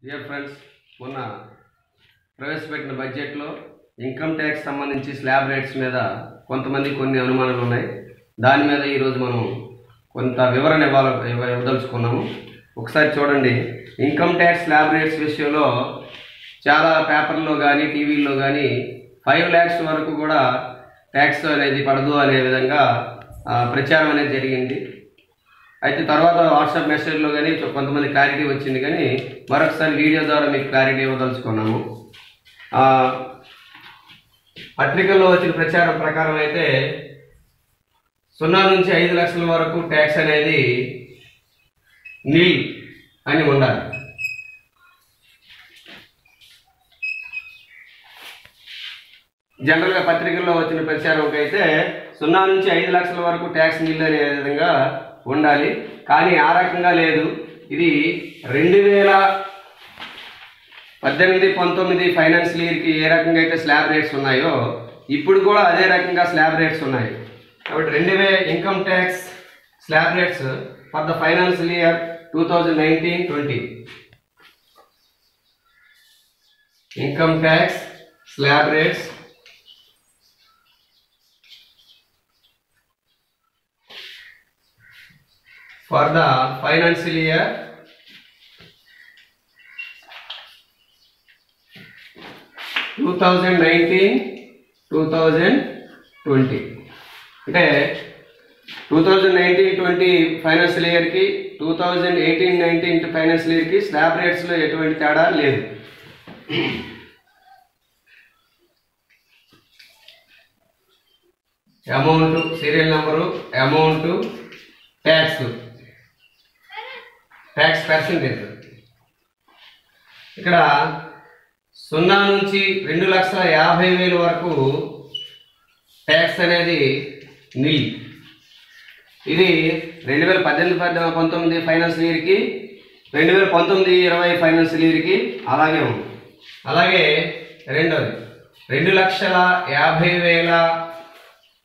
Dear friends, మొన్న ప్రవేశపెట్టిన బడ్జెట్లో ఇన్కమ్ ట్యాక్స్ సంబంధించి స్లాబ్ రేట్స్ మీద కొంతమంది కొన్ని అనుమానాలు ఉన్నాయి. దాని మీద ఈరోజు మనం కొంత వివరణ ఇవ్వదలుచుకున్నాము. ఒకసారి చూడండి. ఇన్కమ్ ట్యాక్స్ స్లాబ్ రేట్స్ విషయంలో చాలా పేపర్లో కానీ టీవీల్లో కానీ 5 lakhs వరకు కూడా ట్యాక్స్ అనేది పడదు అనే విధంగా ప్రచారం అనేది జరిగింది. అయితే తర్వాత వాట్సాప్ మెసేజ్లో కానీ కొంతమంది క్లారిటీ వచ్చింది, కానీ మరొకసారి వీడియో ద్వారా మీకు క్లారిటీ ఇవ్వదలుచుకున్నాము. పత్రికల్లో వచ్చిన ప్రచారం ప్రకారం అయితే 0 నుంచి 5 లక్షల వరకు ట్యాక్స్ అనేది నీల్ అని ఉండాలి. జనరల్గా పత్రికల్లో వచ్చిన ప్రచారం అయితే 0 నుంచి 5 లక్షల వరకు ట్యాక్స్ నీల్ అనే విధంగా ఉండాలి. కానీ ఆ రకంగా లేదు. ఇది 2018-19 ఫైనాన్షియల్ ఇయర్కి ఏ రకంగా అయితే స్లాబ్ రేట్స్ ఉన్నాయో ఇప్పుడు కూడా అదే రకంగా స్లాబ్ రేట్స్ ఉన్నాయి. కాబట్టి 2000 income tax slab rates for the financial year 2019-20 income tax slab rates for the financial year 2019-20 అంటే 2019-20 ఫైనాన్షియల్ ఇయర్కి 2018-19 ఫైనాన్షియల్ ఇయర్కి స్లాబ్ రేట్స్లో ఎటువంటి తేడా లేదు. Amount, serial number, amount, tax percentage ఇక్కడ 0 నుంచి 2,50,000 వరకు ట్యాక్స్ అనేది నిల్. ఇది 2018-19 ఫైనాన్షియల్ ఇయర్కి 2019-20 ఫైనాన్షియల్ ఇయర్కి అలాగే ఉంది. అలాగే రెండోది 2,50,000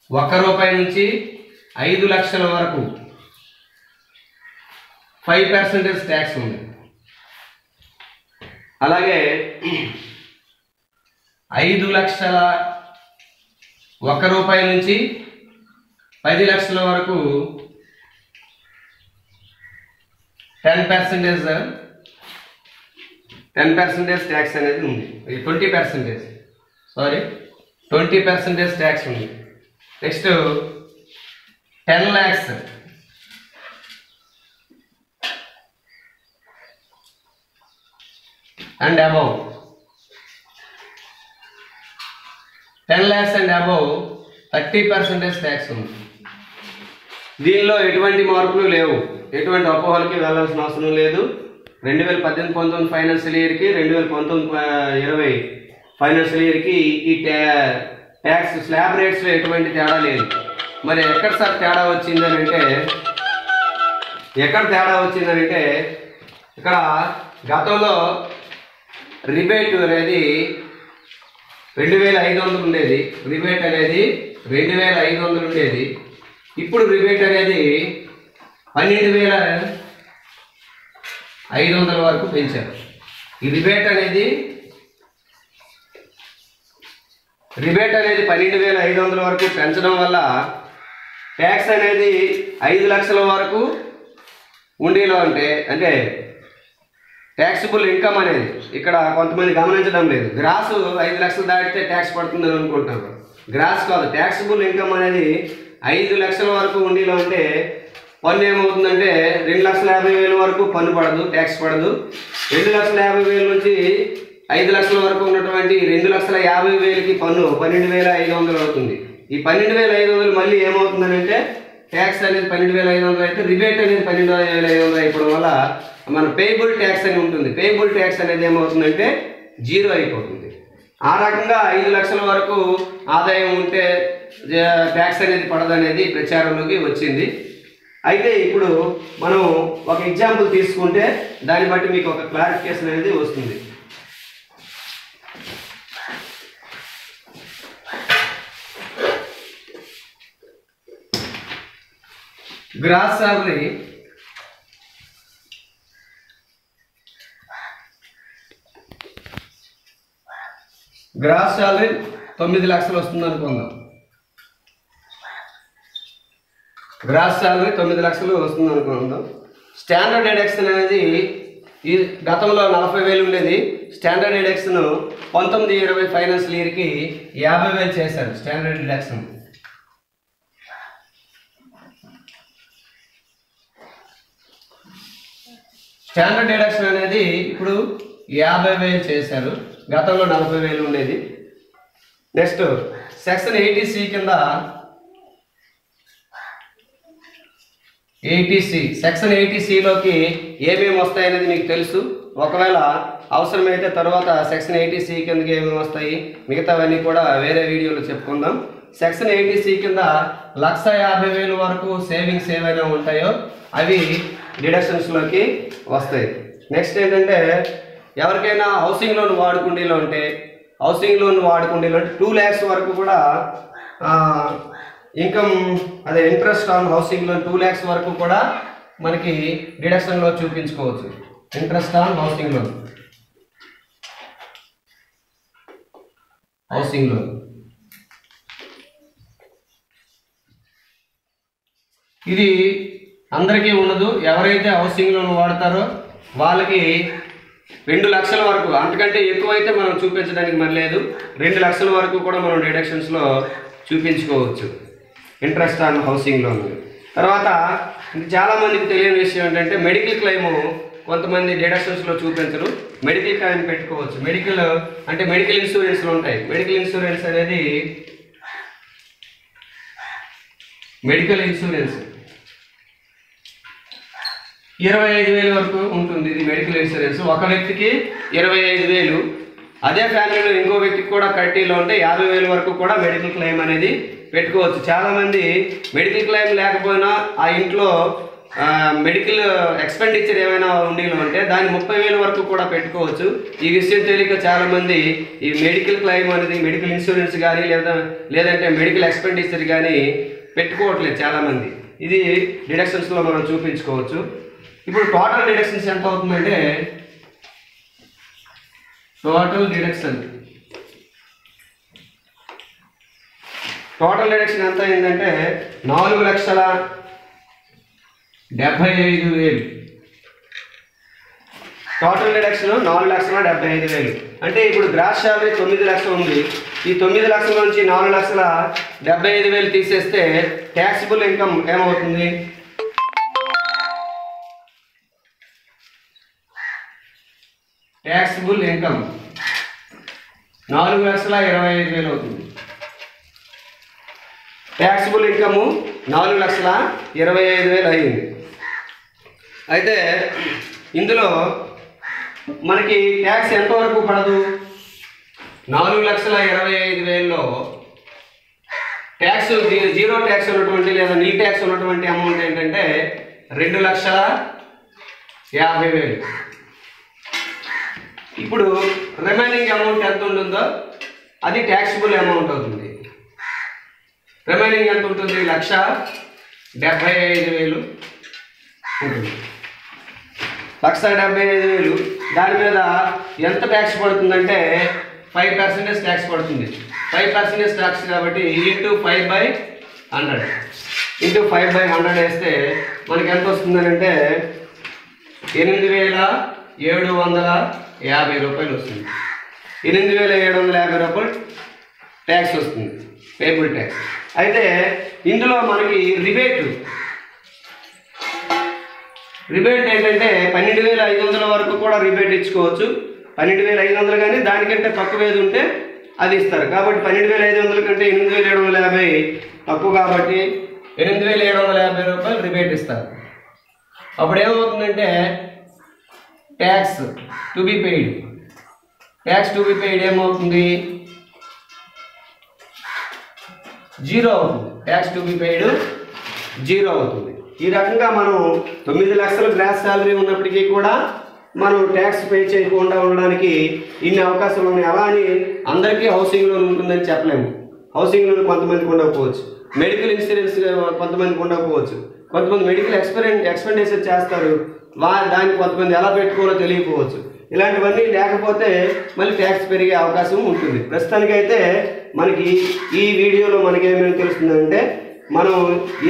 ₹1 నుంచి 5 లక్షల వరకు 5% ట్యాక్స్ ఉంది. అలాగే 5 లక్షల ₹1 నుంచి 10 లక్షల వరకు 10% ట్యాక్స్ అనేది ఉంది. 20% ట్యాక్స్ ఉంది. Next 10 lakhs and above 10 lakhs and above 30% tax ఉంది. దీనిలో ఎటువంటి మార్పులు లేవు, ఎటువంటి అపోహలకి వెళ్ళాల్సిన అవసరం లేదు. 2018-19 ఫైనాన్షియల్ ఇయర్కి 2019-20 ఫైనాన్షియల్ ఇయర్కి ఈ ట్యాక్స్ స్లాబ్ రేట్స్లో ఎటువంటి తేడా లేదు. మరి ఎక్కడ సార్ తేడా వచ్చిందని అంటే ఇక్కడ గతంలో రిబేట్ అనేది 2,500 ఉండేది. రిబేట్ అనేది 2,500 ఉండేది. ఇప్పుడు రిబేట్ అనేది 12,500 వరకు పెంచారు. ఈ రిబేట్ అనేది 12,500 వరకు పెంచడం వల్ల ట్యాక్స్ అనేది 5 లక్షల వరకు ఉండేలో అంటే ట్యాక్సిబుల్ ఇన్కమ్ అనేది ఇక్కడ కొంతమంది గమనించడం లేదు. గ్రాస్ 5 లక్షలు దాటితే ట్యాక్స్ పడుతుందని అనుకుంటున్నారు. గ్రాస్ కాదు, ట్యాక్సిబుల్ ఇన్కమ్ అనేది 5 లక్షల వరకు ఉండేలో అంటే పన్ను ఏమవుతుందంటే 2,50,000 వరకు పన్ను పడదు, ట్యాక్స్ పడదు. 2,50,000 నుంచి 5 లక్షల వరకు ఉన్నటువంటి 2,50,000కి పన్ను 12,500 అవుతుంది. ఈ 12,500 మళ్ళీ ఏమవుతుందని అంటే ట్యాక్స్ అనేది 12,500 అయితే రిబేట్ అనేది 12,500 అయిపోవడం వల్ల మన పేయబుల్ ట్యాక్స్ అని ఉంటుంది. పేయబుల్ ట్యాక్స్ అనేది ఏమవుతుందంటే 0 అయిపోతుంది. ఆ రకంగా 5 లక్షల వరకు ఆదాయం ఉంటే ట్యాక్స్ అనేది పడదనేది ప్రచారంలోకి వచ్చింది. అయితే ఇప్పుడు మనం ఒక ఎగ్జాంపుల్ తీసుకుంటే దాన్ని బట్టి మీకు ఒక క్లారిఫికేషన్ అనేది వస్తుంది. గ్రాస్ సాలరీ గ్రాస్ శాలరీ 9 లక్షలు వస్తుంది అనుకుందాం. గ్రాస్ శాలరీ 9 లక్షలు వస్తుంది అనుకుందాం. స్టాండర్డ్ డిడక్షన్ అనేది ఈ గతంలో 40,000 ఉండేది. స్టాండర్డ్ డిడక్షన్ 19-20 ఫైనాన్షియల్ ఇయర్కి 50,000 చేశారు స్టాండర్డ్ డిడక్షన్. స్టాండర్డ్ డిడక్షన్ అనేది ఇప్పుడు 50,000 చేశారు, గతంలో 40,000 ఉండేది. నెక్స్ట్ సెక్షన్ 80C కింద సెక్షన్ 80Cలోకి ఏమేమి వస్తాయనేది మీకు తెలుసు. ఒకవేళ అవసరమైతే తర్వాత సెక్షన్ 80C కిందకి ఏమేమి వస్తాయి మిగతావన్నీ కూడా వేరే వీడియోలో చెప్పుకుందాం. సెక్షన్ 80C కింద 1,50,000 వరకు సేవింగ్స్ ఏవైనా ఉంటాయో అవి డిడక్షన్స్లోకి వస్తాయి. నెక్స్ట్ ఏంటంటే ఎవరికైనా హౌసింగ్ లోన్ వాడుకుండీలో ఉంటే 2 lakhs వరకు కూడా ఇన్కమ్ అదే interest on housing loan 2 lakhs వరకు కూడా మనకి డిడక్షన్లో చూపించుకోవచ్చు. ఇంట్రెస్ట్ ఆన్ హౌసింగ్ లోన్ ఇది అందరికీ ఉండదు. ఎవరైతే హౌసింగ్ లోన్ వాడతారో వాళ్ళకి 2 లక్షల వరకు, అంతకంటే ఎక్కువైతే మనం చూపించడానికి మరి లేదు. 2 లక్షల వరకు కూడా మనం డిడక్షన్స్లో చూపించుకోవచ్చు ఇంట్రెస్ట్ ఆన్ హౌసింగ్ లోన్. తర్వాత చాలామందికి తెలియని విషయం ఏంటంటే మెడికల్ క్లెయిమ్ కొంతమంది డిడక్షన్స్లో చూపించరు. మెడికల్ క్లెయిమ్ పెట్టుకోవచ్చు. మెడికల్ ఇన్సూరెన్స్లు ఉంటాయి. మెడికల్ ఇన్సూరెన్స్ 25,000 వరకు ఉంటుంది. ఇది మెడికల్ ఇన్సూరెన్స్ ఒక వ్యక్తికి 25,000. అదే ఫ్యామిలీలో ఇంకో వ్యక్తికి కూడా కట్టీలో ఉంటే 50,000 వరకు కూడా మెడికల్ క్లెయిమ్ అనేది పెట్టుకోవచ్చు. చాలామంది మెడికల్ క్లెయిమ్ లేకపోయినా ఆ ఇంట్లో మెడికల్ ఎక్స్పెండిచర్ ఏమైనా ఉండీలో ఉంటే దాన్ని 30,000 వరకు కూడా పెట్టుకోవచ్చు. ఈ విషయం తెలియక చాలామంది ఈ మెడికల్ క్లెయిమ్ అనేది మెడికల్ ఇన్సూరెన్స్ కానీ లేదంటే మెడికల్ ఎక్స్పెండిచర్ కానీ పెట్టుకోవట్లేదు చాలామంది. ఇది డిడక్షన్స్లో మనం చూపించుకోవచ్చు. ఇప్పుడు టోటల్ డిడక్షన్స్ ఎంత అవుతుందంటే టోటల్ డిడక్షన్ ఎంత అయిందంటే 4,75,000. Total deduction 4,75,000. అంటే ఇప్పుడు గ్రాస్ శాలరీ 9 లక్షలు ఉంది. ఈ 9 లక్షల నుంచి 4,75,000 తీసేస్తే ట్యాక్సిబుల్ ఇన్కమ్ ఏమవుతుంది? ట్యాక్సిబుల్ ఇన్కమ్ 4,25,000 అవుతుంది. ట్యాక్సిబుల్ ఇన్కమ్ 4,25,000 అయింది. అయితే ఇందులో మనకి ట్యాక్స్ ఎంతవరకు పడదు? 4,25,000లో ట్యాక్స్ జీరో ట్యాక్స్ ఉన్నటువంటి లేదా నిల్ ట్యాక్స్ ఉన్నటువంటి అమౌంట్ ఏంటంటే 2,50,000. ఇప్పుడు రిమైనింగ్ అమౌంట్ ఎంత ఉంటుందో అది ట్యాక్సిబుల్ అమౌంట్ అవుతుంది. రిమైనింగ్ ఎంత ఉంటుంది? 1,75,000 ఉంటుంది. 1,75,000 దాని మీద ఎంత ట్యాక్స్ పడుతుందంటే 5% ట్యాక్స్ పడుతుంది. 5% ట్యాక్స్ కాబట్టి ఇంటూ 5/100 వేస్తే మనకి ఎంత వస్తుందని అంటే 8,750 రూపాయలు వస్తుంది. 8,750 రూపాయలు ట్యాక్స్ వస్తుంది, పేబుల్ ట్యాక్స్. అయితే ఇందులో మనకి రిబేట్ ఏంటంటే 12,500 వరకు కూడా రిబేట్ ఇచ్చుకోవచ్చు. 12,500 కానీ దానికంటే తక్కువ ఏది ఉంటే అది ఇస్తారు. కాబట్టి 12,500 కంటే 8,750 తక్కువ కాబట్టి 8,750 రూపాయలు రిబేట్ ఇస్తారు. అప్పుడు ఏమవుతుందంటే ట్యాక్స్ టు బి పెయిడ్ ఏమవుతుంది? 0 అవుతుంది. ట్యాక్స్ టు బి పెయిడ్ 0 అవుతుంది. ఈ రకంగా మనం 9 లక్షల గ్రాస్ శాలరీ ఉన్నప్పటికీ కూడా మనం ట్యాక్స్ పే చేయకుండా ఉండడానికి ఇన్ని అవకాశాలు ఉన్నాయి. అలా అని అందరికీ హౌసింగ్ లోన్ ఉంటుందని చెప్పలేము. హౌసింగ్ లోన్ కొంతమందికి ఉండకపోవచ్చు, మెడికల్ ఇన్సూరెన్స్ కొంతమందికి ఉండకపోవచ్చు, కొంతమంది మెడికల్ ఎక్స్పెండిచర్ చేస్తారు, దాన్ని కొంతమంది ఎలా పెట్టుకోవాలో తెలియకపోవచ్చు. ఇలాంటివన్నీ లేకపోతే మళ్ళీ ట్యాక్స్ పెరిగే అవకాశం ఉంటుంది. ప్రస్తుతానికైతే మనకి ఈ వీడియోలో మనకి ఏమేమి తెలుస్తుందంటే మనం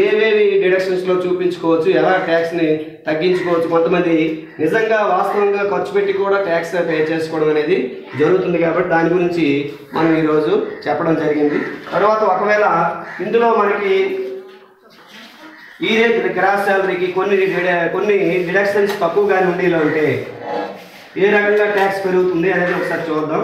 ఏవేవి డిడక్షన్స్లో చూపించుకోవచ్చు, ఎలా ట్యాక్స్ని తగ్గించుకోవచ్చు. కొంతమంది నిజంగా వాస్తవంగా ఖర్చు పెట్టి కూడా ట్యాక్స్ పే చేసుకోవడం అనేది జరుగుతుంది కాబట్టి దాని గురించి మనం ఈరోజు చెప్పడం జరిగింది. తర్వాత ఒకవేళ ఇందులో మనకి ఇదే గ్రాస్ శాలరీకి కొన్ని డిడక్షన్స్ తక్కువగానే ఉండేలా ఉంటే ఏ రకంగా ట్యాక్స్ పెరుగుతుంది అనేది ఒకసారి చూద్దాం.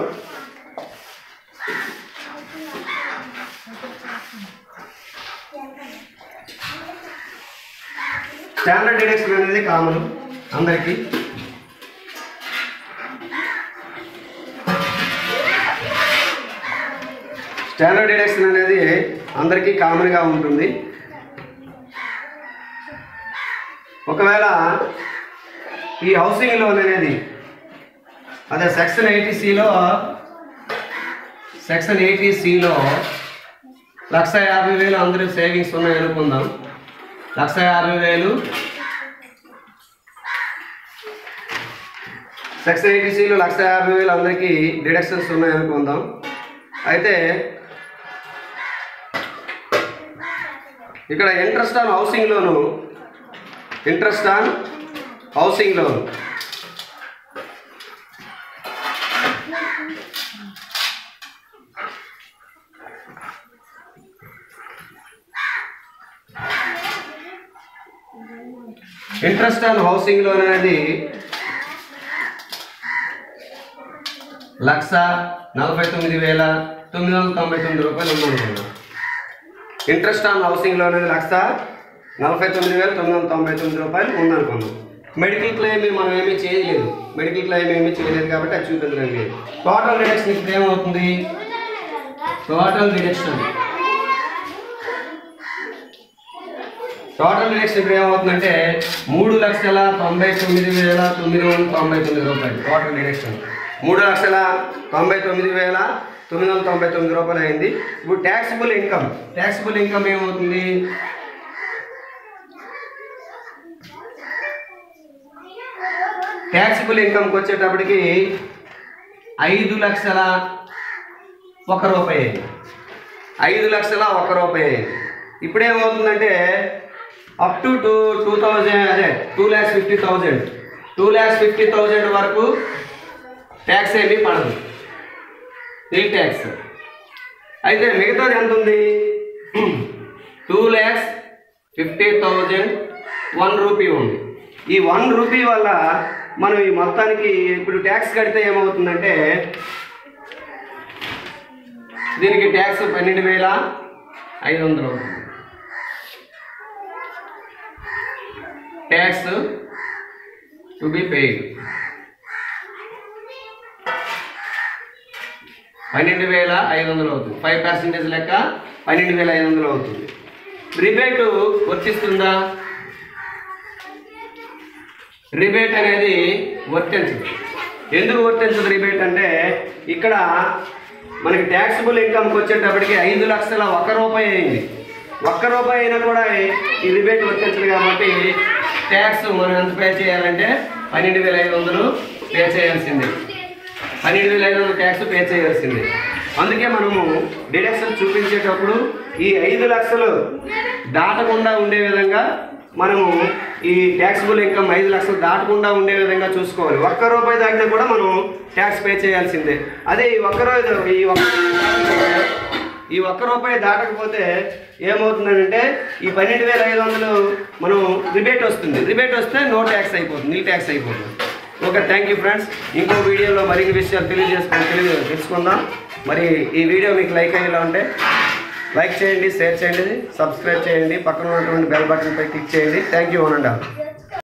స్టాండర్డ్ డిడక్షన్ అనేది కామన్ అందరికీ. స్టాండర్డ్ డిడక్షన్ అనేది అందరికీ కామన్గా ఉంటుంది. ఒకవేళ ఈ హౌసింగ్ లోన్ అనేది అదే సెక్షన్ 80Cలో 1,50,000 అందరూ సేవింగ్స్ ఉన్నాయి అనుకుందాం. 1,50,000 సెక్షన్ 80Cలో 1,50,000 అందరికీ డిడక్షన్స్ ఉన్నాయి అనుకుందాం. అయితే ఇక్కడ interest on housing loan interest on housing loan అనేది 1,49,999 రూపాయలు ఉందనుకున్నాం. ఇంట్రెస్ట్ ఆన్ హౌసింగ్ లోన్ అనేది 1,49,999 రూపాయలు ఉందనుకున్నాం. మెడికల్ క్లెయిమ్ మనం ఏమీ చేయలేదు కాబట్టి అది చూపించడం లేదు. టోటల్ డిడక్షన్ ఇప్పుడు ఏమవుతుంది? టోటల్ డిడక్షన్ ఇప్పుడు ఏమవుతుందంటే 3,99,999 రూపాయలు టోటల్ డిడక్షన్. 3,99,999 రూపాయలు అయింది. ఇప్పుడు ట్యాక్సిబుల్ ఇన్కమ్ ఏమవుతుంది? ట్యాక్సిబుల్ ఇన్కమ్కి వచ్చేటప్పటికి 5,01,000 రూపాయలు. 5,01,000 రూపాయలు. ఇప్పుడేమవుతుందంటే అప్ టు 2,50,000 వరకు ట్యాక్స్ ఏమీ పడదు, నీల్ ట్యాక్స్. అయితే మిగతాది ఎంత ఉంది? 2,50,000 1 రూపీ ఉంది. ఈ 1 రూపీ వల్ల మనం ఈ మొత్తానికి ఇప్పుడు ట్యాక్స్ కడితే ఏమవుతుందంటే దీనికి ట్యాక్స్ 12,500 అవుతుంది. ట్యాక్స్ టు బి పెయిడ్ 12,500 అవుతుంది. 5% లెక్క 12,500 అవుతుంది. రిబేటు వర్తిస్తుందా? రిబేట్ అనేది వర్తించదు. ఎందుకు వర్తించదు రిబేట్ అంటే ఇక్కడ మనకి ట్యాక్సిబుల్ ఇన్కమ్కి వచ్చేటప్పటికి 5,01,000 రూపాయి అయింది. 1 రూపాయి అయినా కూడా ఈ రిబేట్ వర్తించదు కాబట్టి ట్యాక్స్ మనం ఎంత పే చేయాలంటే 12,500 పే చేయాల్సిందే. 12,500 ట్యాక్స్ పే చేయాల్సిందే. అందుకే మనము డిడక్షన్ చూపించేటప్పుడు ఈ 5 లక్షలు దాటకుండా ఉండే విధంగా మనము ఈ ట్యాక్సిబుల్ ఇన్కమ్ 5 లక్షలు దాటకుండా ఉండే విధంగా చూసుకోవాలి. 1 రూపాయి దాటినా కూడా మనం ట్యాక్స్ పే చేయాల్సిందే. అదే ఈ 1 రూపాయి దాటకపోతే ఏమవుతుందంటే ఈ 12,500 మనం రిబేట్ వస్తుంది. రిబేట్ వస్తే నో ట్యాక్స్ అయిపోతుంది, నీల్ ట్యాక్స్ అయిపోతుంది. Okay, thank you friends. ఇంకో వీడియోలో మరిన్ని విషయాలు తెలుసుకుందాం. మరి ఈ వీడియో మీకు లైక్ అయ్యేలా ఉంటే లైక్ చేయండి, షేర్ చేయండి, సబ్స్క్రైబ్ చేయండి, పక్కన ఉన్నటువంటి బెల్ బటన్పై క్లిక్ చేయండి. Thank you.